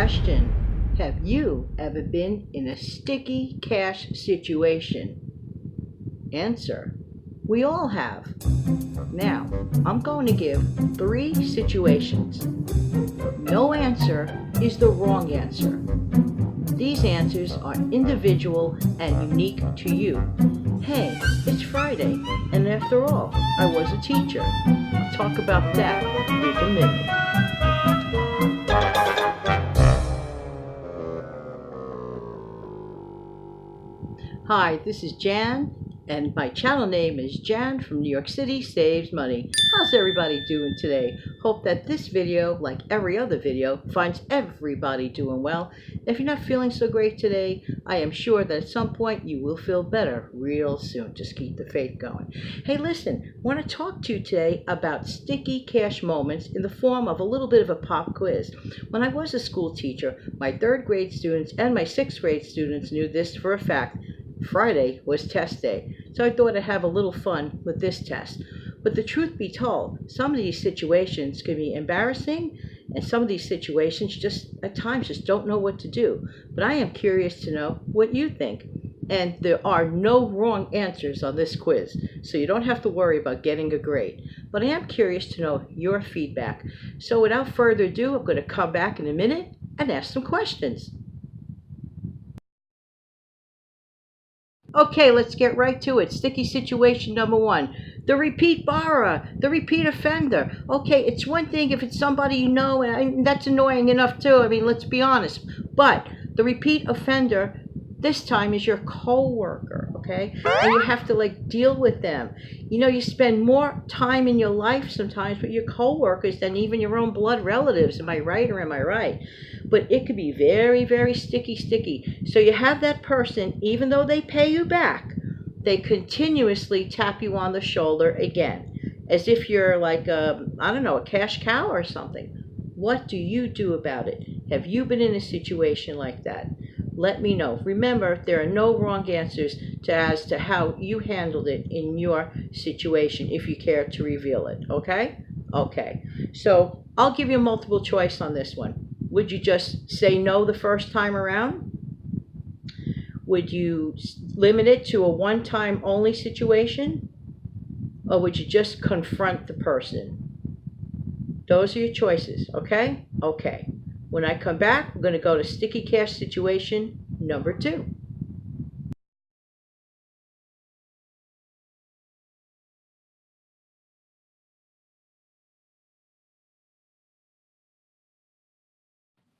Question: have you ever been in a sticky cash situation? Answer: we all have. Now, I'm going to give 3 situations. No answer is the wrong answer. These answers are individual and unique to you. Hey, it's Friday, and after all, I was a teacher. I'll talk about that in a minute. Hi, this is Jan, and my channel name is Jan from New York City Saves Money. How's everybody doing today? Hope that this video, like every other video, finds everybody doing well. If you're not feeling so great today, I am sure that at some point you will feel better real soon. Just keep the faith going. Hey, listen, I want to talk to you today about sticky cash moments in the form of a little bit of a pop quiz. When I was a school teacher, my 3rd grade students and my 6th grade students knew this for a fact. Friday was test day, so I thought I'd have a little fun with this test. But the truth be told, some of these situations can be embarrassing, and some of these situations just at times just don't know what to do. But I am curious to know what you think. And there are no wrong answers on this quiz, so you don't have to worry about getting a grade. But I am curious to know your feedback. So without further ado, I'm going to come back in a minute and ask some questions. Okay, let's get right to it. Sticky situation number 1. The repeat borrower, the repeat offender. Okay, it's one thing if it's somebody you know, and that's annoying enough too. I mean, let's be honest. But the repeat offender this time is your coworker, okay? And you have to deal with them. You know, you spend more time in your life sometimes with your coworkers than even your own blood relatives. Am I right or am I right? But it could be very, very sticky. So you have that person, even though they pay you back, they continuously tap you on the shoulder again, as if you're like a cash cow or something. What do you do about it? Have you been in a situation like that? Let me know. Remember, there are no wrong answers as to how you handled it in your situation, if you care to reveal it, okay? Okay, so I'll give you a multiple choice on this one. Would you just say no the first time around? Would you limit it to a one-time only situation? Or would you just confront the person? Those are your choices, okay? Okay. When I come back, we're going to go to sticky cash situation number 2.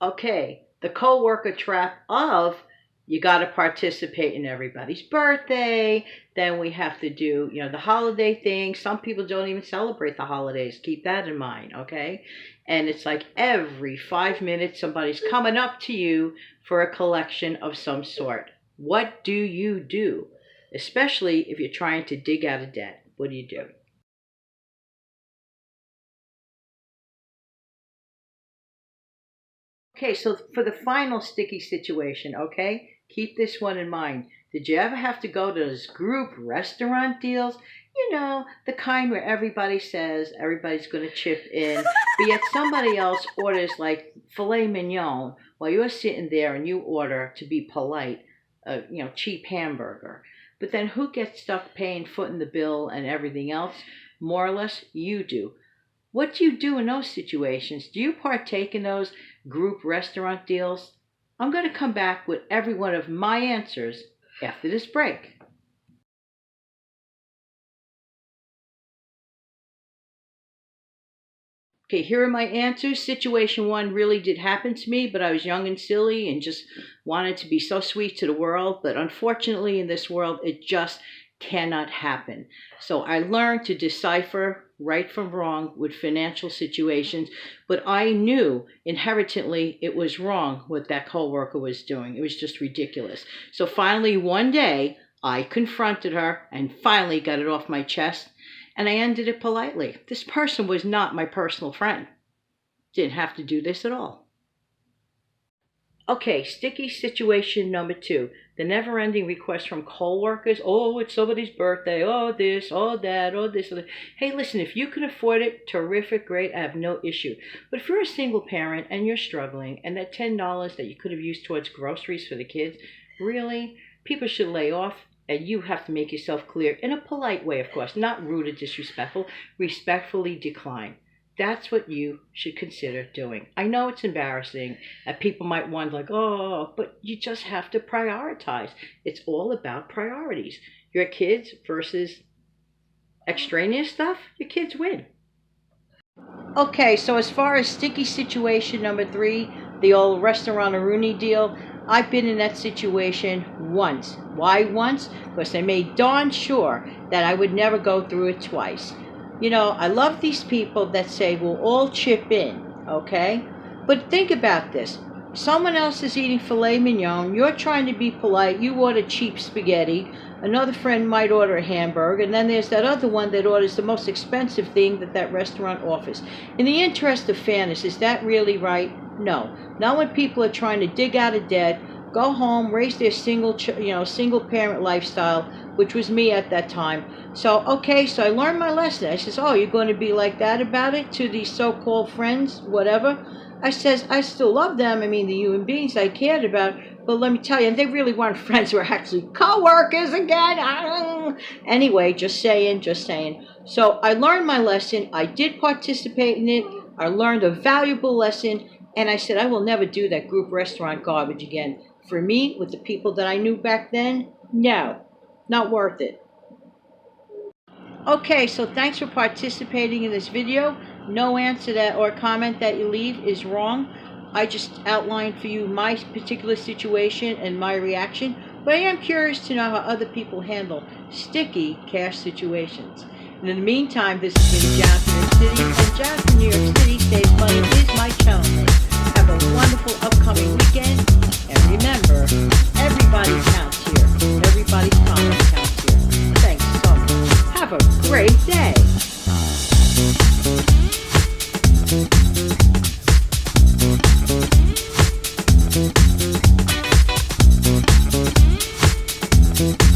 Okay, the coworker trap of you got to participate in everybody's birthday. Then we have to do, the holiday thing. Some people don't even celebrate the holidays. Keep that in mind, okay? And it's like every 5 minutes, somebody's coming up to you for a collection of some sort. What do you do? Especially if you're trying to dig out of debt. What do you do? Okay, so for the final sticky situation, okay, keep this one in mind. Did you ever have to go to those group restaurant deals? You know, the kind where everybody says everybody's going to chip in, but yet somebody else orders like filet mignon while you're sitting there and you order, to be polite, a cheap hamburger. But then who gets stuck paying footing the bill and everything else? More or less, you do. What do you do in those situations? Do you partake in those group restaurant deals? I'm going to come back with every one of my answers after this break. Okay, here are my answers. Situation 1 really did happen to me, but I was young and silly and just wanted to be so sweet to the world. But unfortunately, in this world, it just cannot happen. So I learned to decipher right from wrong with financial situations, but I knew inherently it was wrong what that coworker was doing. It was just ridiculous. So finally, one day, I confronted her and finally got it off my chest, and I ended it politely. This person was not my personal friend. Didn't have to do this at all. Okay, sticky situation number two. The never-ending request from coworkers. Oh, it's somebody's birthday. Oh, this, oh, that, oh, this, oh, that. Hey, listen, if you can afford it, terrific, great. I have no issue. But if you're a single parent and you're struggling, and that $10 that you could have used towards groceries for the kids, really, people should lay off. And you have to make yourself clear in a polite way, of course, not rude or disrespectful. Respectfully decline. That's what you should consider doing. I know it's embarrassing, and people might wonder, like, oh, but you just have to prioritize. It's all about priorities. Your kids versus extraneous stuff, your kids win. Okay, so as far as sticky situation number three, the old restaurant Rooney deal, I've been in that situation once. Why once? Because I made darn sure that I would never go through it twice. You know, I love these people that say we'll all chip in, okay? But think about this. Someone else is eating filet mignon. You're trying to be polite. You order cheap spaghetti. Another friend might order a hamburger. And then there's that other one that orders the most expensive thing that restaurant offers. In the interest of fairness, is that really right? No. Not when people are trying to dig out of debt, go home, raise their single parent lifestyle, which was me at that time. So, okay, so I learned my lesson. I says, oh, you're going to be like that about it to these so-called friends, whatever. I says, I still love them. I mean, the human beings I cared about. But let me tell you, they really weren't friends. They were actually co-workers again. Anyway, just saying. So I learned my lesson. I did participate in it. I learned a valuable lesson. And I said, I will never do that group restaurant garbage again. For me, with the people that I knew back then, no, not worth it. Okay, so thanks for participating in this video. No answer that or comment that you leave is wrong. I just outlined for you my particular situation and my reaction, but I am curious to know how other people handle sticky cash situations. And in the meantime, this has been Jasmine, New York City, and Jasmine, New York City saves money is my channel.